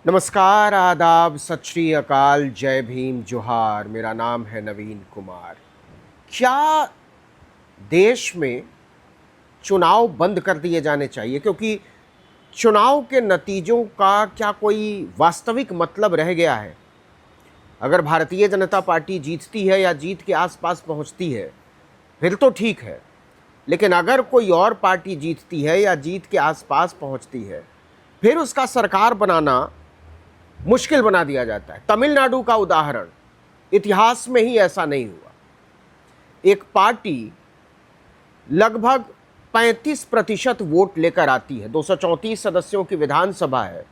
नमस्कार, आदाब, सत श्री अकाल, जय भीम, जोहार। मेरा नाम है नवीन कुमार। क्या देश में चुनाव बंद कर दिए जाने चाहिए? क्योंकि चुनाव के नतीजों का क्या कोई वास्तविक मतलब रह गया है? अगर भारतीय जनता पार्टी जीतती है या जीत के आसपास पहुंचती है, फिर तो ठीक है। लेकिन अगर कोई और पार्टी जीतती है या जीत के आसपास पहुंचती है, फिर उसका सरकार बनाना मुश्किल बना दिया जाता है। तमिलनाडु का उदाहरण, इतिहास में ही ऐसा नहीं हुआ। एक पार्टी लगभग 35% वोट लेकर आती है, 234 सदस्यों की विधानसभा है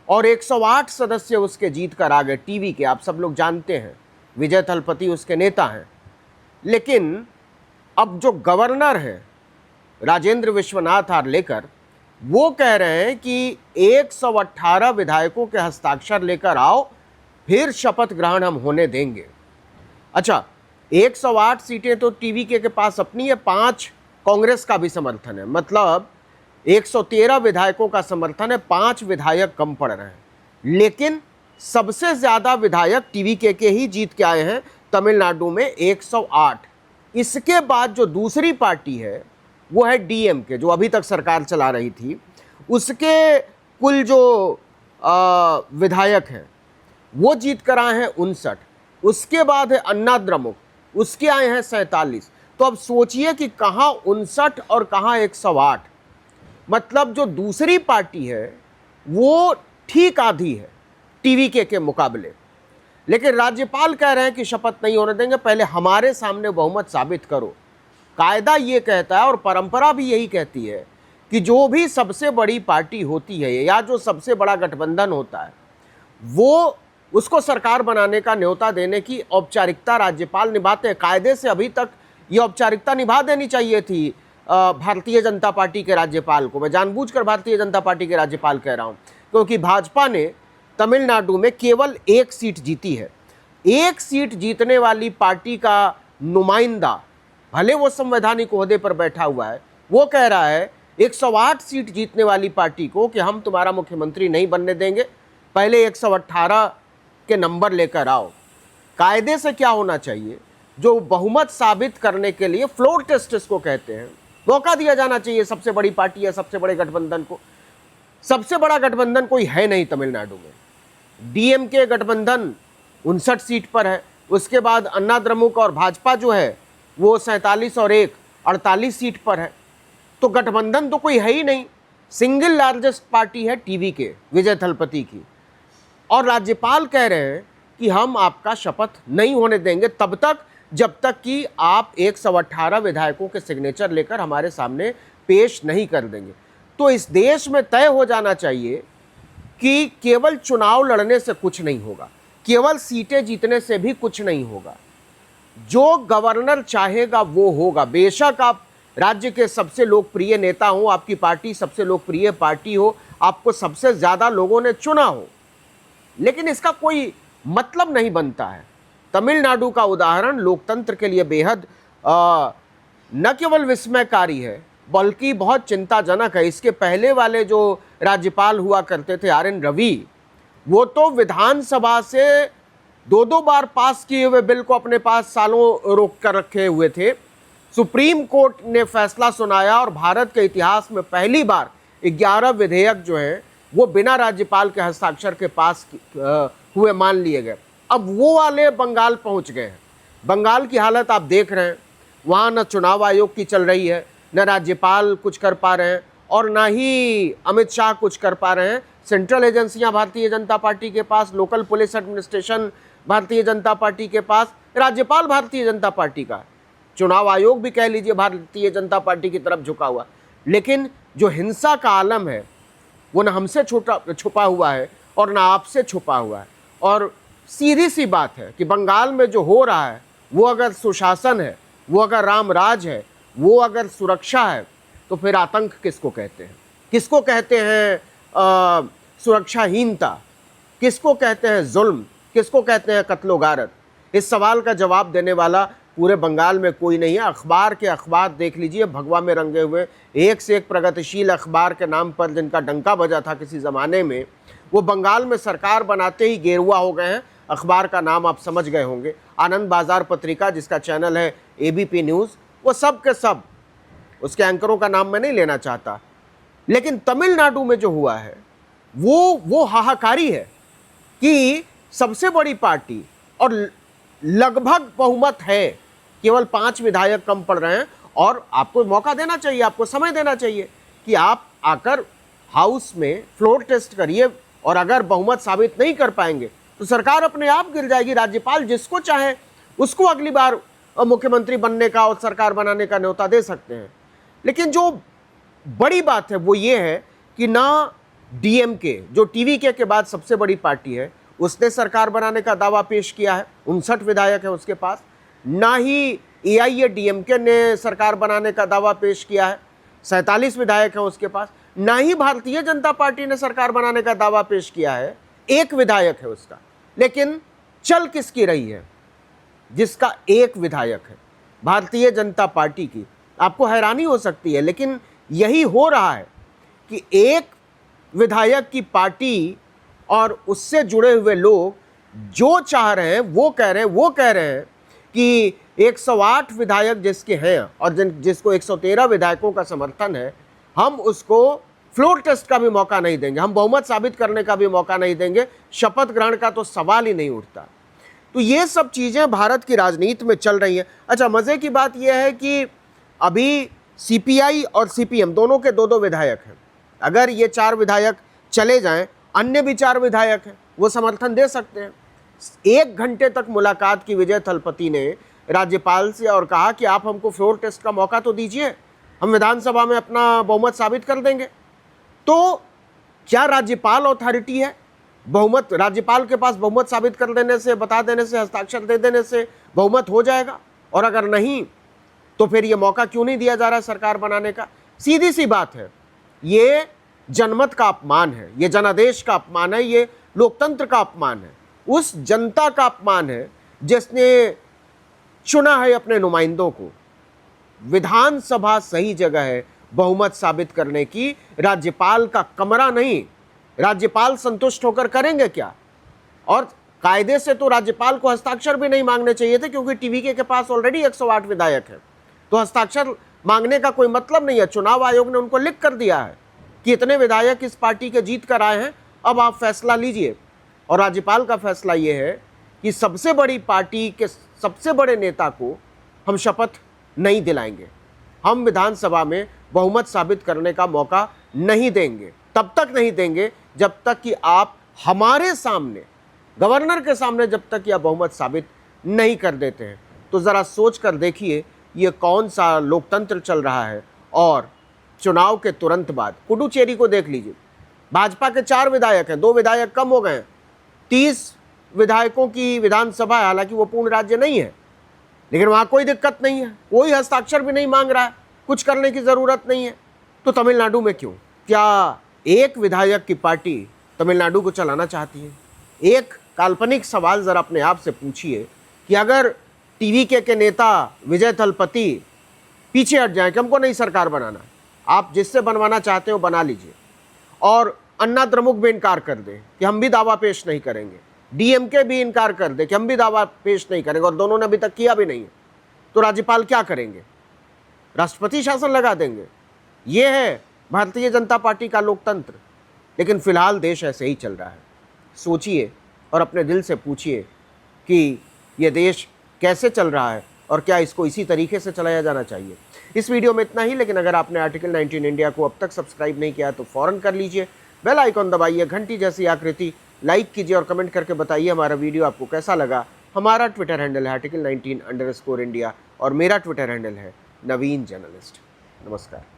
और 108 सदस्य उसके जीत कर आ गए। टीवी के आप सब लोग जानते हैं, विजय थलपति उसके नेता हैं। लेकिन अब जो गवर्नर है राजेंद्र विश्वनाथ आर्लेकर, वो कह रहे हैं कि 118 विधायकों के हस्ताक्षर लेकर आओ, फिर शपथ ग्रहण हम होने देंगे। अच्छा, 108 सीटें तो टीवी के पास अपनी है, 5 कांग्रेस का भी समर्थन है, मतलब 113 विधायकों का समर्थन है, 5 विधायक कम पड़ रहे हैं। लेकिन सबसे ज्यादा विधायक टीवी के ही जीत के आए हैं तमिलनाडु में, 108। इसके बाद जो दूसरी पार्टी है वो है डीएमके, जो अभी तक सरकार चला रही थी। उसके कुल जो विधायक हैं वो जीत कर आए हैं 59। उसके बाद है अन्ना द्रमुक, उसके आए हैं 47। तो अब सोचिए कि कहाँ 59 और कहाँ 108। मतलब जो दूसरी पार्टी है वो ठीक आधी है टीवी के मुकाबले। लेकिन राज्यपाल कह रहे हैं कि शपथ नहीं होने देंगे, पहले हमारे सामने बहुमत साबित करो। कायदा ये कहता है और परंपरा भी यही कहती है कि जो भी सबसे बड़ी पार्टी होती है या जो सबसे बड़ा गठबंधन होता है, वो उसको सरकार बनाने का न्योता देने की औपचारिकता राज्यपाल निभाते हैं। कायदे से अभी तक ये औपचारिकता निभा देनी चाहिए थी भारतीय जनता पार्टी के राज्यपाल को। मैं जानबूझकर भारतीय जनता पार्टी के राज्यपाल कह रहा हूँ, क्योंकि भाजपा ने तमिलनाडु में केवल 1 सीट जीती है। 1 सीट जीतने वाली पार्टी का नुमाइंदा, भले वो संवैधानिक ओहदे पर बैठा हुआ है, वो कह रहा है 108 सीट जीतने वाली पार्टी को कि हम तुम्हारा मुख्यमंत्री नहीं बनने देंगे, पहले 118 के नंबर लेकर आओ। कायदे से क्या होना चाहिए, जो बहुमत साबित करने के लिए फ्लोर टेस्ट इसको कहते हैं, मौका दिया जाना चाहिए सबसे बड़ी पार्टी या सबसे बड़े गठबंधन को। सबसे बड़ा गठबंधन कोई है नहीं तमिलनाडु में। डीएमके गठबंधन 59 सीट पर है, उसके बाद अन्ना द्रमुक और भाजपा जो है वो 47 और 1 48 सीट पर है। तो गठबंधन तो कोई है ही नहीं। सिंगल लार्जेस्ट पार्टी है टीवी के, विजय थलपति की। और राज्यपाल कह रहे हैं कि हम आपका शपथ नहीं होने देंगे तब तक जब तक कि आप 118 विधायकों के सिग्नेचर लेकर हमारे सामने पेश नहीं कर देंगे। तो इस देश में तय हो जाना चाहिए कि केवल चुनाव लड़ने से कुछ नहीं होगा, केवल सीटें जीतने से भी कुछ नहीं होगा। जो गवर्नर चाहेगा वो होगा। बेशक आप राज्य के सबसे लोकप्रिय नेता हो, आपकी पार्टी सबसे लोकप्रिय पार्टी हो, आपको सबसे ज्यादा लोगों ने चुना हो, लेकिन इसका कोई मतलब नहीं बनता है। तमिलनाडु का उदाहरण लोकतंत्र के लिए बेहद न केवल विस्मयकारी है बल्कि बहुत चिंताजनक है। इसके पहले वाले जो राज्यपाल हुआ करते थे RN रवि, वो तो विधानसभा से 2 बार पास किए हुए बिल को अपने पास सालों रोक कर रखे हुए थे। सुप्रीम कोर्ट ने फैसला सुनाया और भारत के इतिहास में पहली बार 11 विधेयक जो हैं वो बिना राज्यपाल के हस्ताक्षर के पास हुए मान लिए गए। अब वो वाले बंगाल पहुंच गए हैं। बंगाल की हालत आप देख रहे हैं, वहाँ न चुनाव आयोग की चल रही है, न राज्यपाल कुछ कर पा रहे हैं और ना ही अमित शाह कुछ कर पा रहे हैं। सेंट्रल एजेंसियां भारतीय जनता पार्टी के पास, local police administration Bharatiya Janata party के पास, राज्यपाल भारतीय जनता पार्टी का, चुनाव आयोग भी कह लीजिए भारतीय जनता पार्टी की तरफ झुका हुआ। लेकिन जो हिंसा का आलम है वो न हमसे छुपा हुआ है और ना आपसे छुपा हुआ है। और सीधी सी बात है कि बंगाल में जो हो रहा है वो अगर सुशासन है, वो अगर राम राज है, वो अगर सुरक्षा है, तो फिर आतंक किसको कहते हैं? किसको कहते हैं सुरक्षाहीनता? किसको कहते हैं जुल्म? किसको कहते हैं कत्लो गारत? इस सवाल का जवाब देने वाला पूरे बंगाल में कोई नहीं है। अखबार के अखबार देख लीजिए, भगवा में रंगे हुए, एक से एक प्रगतिशील अखबार के नाम पर जिनका डंका बजा था किसी ज़माने में, वो बंगाल में सरकार बनाते ही गेरुआ हो गए हैं। अखबार का नाम आप समझ गए होंगे, आनंद बाजार पत्रिका, जिसका चैनल है एबीपी न्यूज़। वो सब के सब, उसके एंकरों का नाम मैं नहीं लेना चाहता, लेकिन तमिलनाडु में जो हुआ है वो हाहाकारी है कि सबसे बड़ी पार्टी और लगभग बहुमत है, केवल 5 विधायक कम पड़ रहे हैं। और आपको मौका देना चाहिए, आपको समय देना चाहिए कि आप आकर हाउस में फ्लोर टेस्ट करिए, और अगर बहुमत साबित नहीं कर पाएंगे तो सरकार अपने आप गिर जाएगी। राज्यपाल जिसको चाहे उसको अगली बार मुख्यमंत्री बनने का और सरकार बनाने का न्योता दे सकते हैं। लेकिन जो बड़ी बात है वो ये है कि ना डीएमके, जो टीवीके के बाद सबसे बड़ी पार्टी है, उसने सरकार बनाने का दावा पेश किया है, 59 विधायक है उसके पास। ना ही एआईएडीएमके ने सरकार बनाने का दावा पेश किया है, 47 विधायक हैं उसके पास। ना ही भारतीय जनता पार्टी ने सरकार बनाने का दावा पेश किया है, 1 विधायक है उसका। लेकिन चल किसकी रही है? जिसका 1 विधायक है, भारतीय जनता पार्टी की। आपको हैरानी हो सकती है, लेकिन यही हो रहा है कि 1 विधायक की पार्टी और उससे जुड़े हुए लोग जो चाह रहे हैं वो कह रहे हैं कि 108 विधायक जिसके हैं और जिसको 113 विधायकों का समर्थन है, हम उसको फ्लोर टेस्ट का भी मौका नहीं देंगे, हम बहुमत साबित करने का भी मौका नहीं देंगे, शपथ ग्रहण का तो सवाल ही नहीं उठता। तो ये सब चीज़ें भारत की राजनीति में चल रही हैं। अच्छा, मज़े की बात यह है कि अभी सीपीआई और सीपीएम दोनों के 2-2 विधायक हैं। अगर ये 4 विधायक चले जाएं, अन्य भी 4 विधायक हैं, वो समर्थन दे सकते हैं। 1 घंटे तक मुलाकात की विजय थलपति ने राज्यपाल से और कहा कि आप हमको फ्लोर टेस्ट का मौका तो दीजिए, हम विधानसभा में अपना बहुमत साबित कर देंगे। तो क्या राज्यपाल अथॉरिटी है? बहुमत राज्यपाल के पास बहुमत साबित कर देने से, बता देने से, हस्ताक्षर दे देने से बहुमत हो जाएगा? और अगर नहीं तो फिर ये मौका क्यों नहीं दिया जा रहा है सरकार बनाने का? सीधी सी बात है, ये जनमत का अपमान है, ये जनादेश का अपमान है, ये लोकतंत्र का अपमान है, उस जनता का अपमान है जिसने चुना है अपने नुमाइंदों को। विधानसभा सही जगह है बहुमत साबित करने की, राज्यपाल का कमरा नहीं। राज्यपाल संतुष्ट होकर करेंगे क्या? और कायदे से तो राज्यपाल को हस्ताक्षर भी नहीं मांगने चाहिए थे, क्योंकि टीवीके के पास ऑलरेडी 108 विधायक है, तो हस्ताक्षर मांगने का कोई मतलब नहीं है। चुनाव आयोग ने उनको लिख कर दिया है कि इतने विधायक इस पार्टी के जीत कर आए हैं, अब आप फैसला लीजिए। और राज्यपाल का फैसला ये है कि सबसे बड़ी पार्टी के सबसे बड़े नेता को हम शपथ नहीं दिलाएंगे, हम विधानसभा में बहुमत साबित करने का मौका नहीं देंगे। तब तक नहीं देंगे जब तक कि आप हमारे सामने, गवर्नर के सामने, जब तक यह बहुमत साबित नहीं कर देते हैं। तो ज़रा सोच कर देखिए ये कौन सा लोकतंत्र चल रहा है। और चुनाव के तुरंत बाद पुडुचेरी को देख लीजिए, भाजपा के 4 विधायक हैं, 2 विधायक कम हो गए हैं, 30 विधायकों की विधानसभा है। हालांकि वो पूर्ण राज्य नहीं है, लेकिन वहाँ कोई दिक्कत नहीं है, कोई हस्ताक्षर भी नहीं मांग रहा है, कुछ करने की ज़रूरत नहीं है। तो तमिलनाडु में क्यों? क्या 1 विधायक की पार्टी तमिलनाडु को चलाना चाहती है? एक काल्पनिक सवाल ज़रा अपने आप से पूछिए कि अगर टीवीके के नेता विजय थलपति पीछे हट जाएं कि हमको नहीं सरकार बनाना, आप जिससे बनवाना चाहते हो बना लीजिए, और अन्ना द्रमुक भी इनकार कर दे कि हम भी दावा पेश नहीं करेंगे, डीएमके भी इनकार कर दे कि हम भी दावा पेश नहीं करेंगे, और दोनों ने अभी तक किया भी नहीं है, तो राज्यपाल क्या करेंगे? राष्ट्रपति शासन लगा देंगे। ये है भारतीय जनता पार्टी का लोकतंत्र। लेकिन फिलहाल देश ऐसे ही चल रहा है। सोचिए और अपने दिल से पूछिए कि ये देश कैसे चल रहा है और क्या इसको इसी तरीके से चलाया जाना चाहिए। इस वीडियो में इतना ही, लेकिन अगर आपने आर्टिकल 19 इंडिया को अब तक सब्सक्राइब नहीं किया तो फ़ौरन कर लीजिए, बेल आइकॉन दबाइए, घंटी जैसी आकृति लाइक कीजिए और कमेंट करके बताइए हमारा वीडियो आपको कैसा लगा। हमारा ट्विटर हैंडल है आर्टिकल 19_इंडिया और मेरा ट्विटर हैंडल है नवीन जर्नलिस्ट। नमस्कार।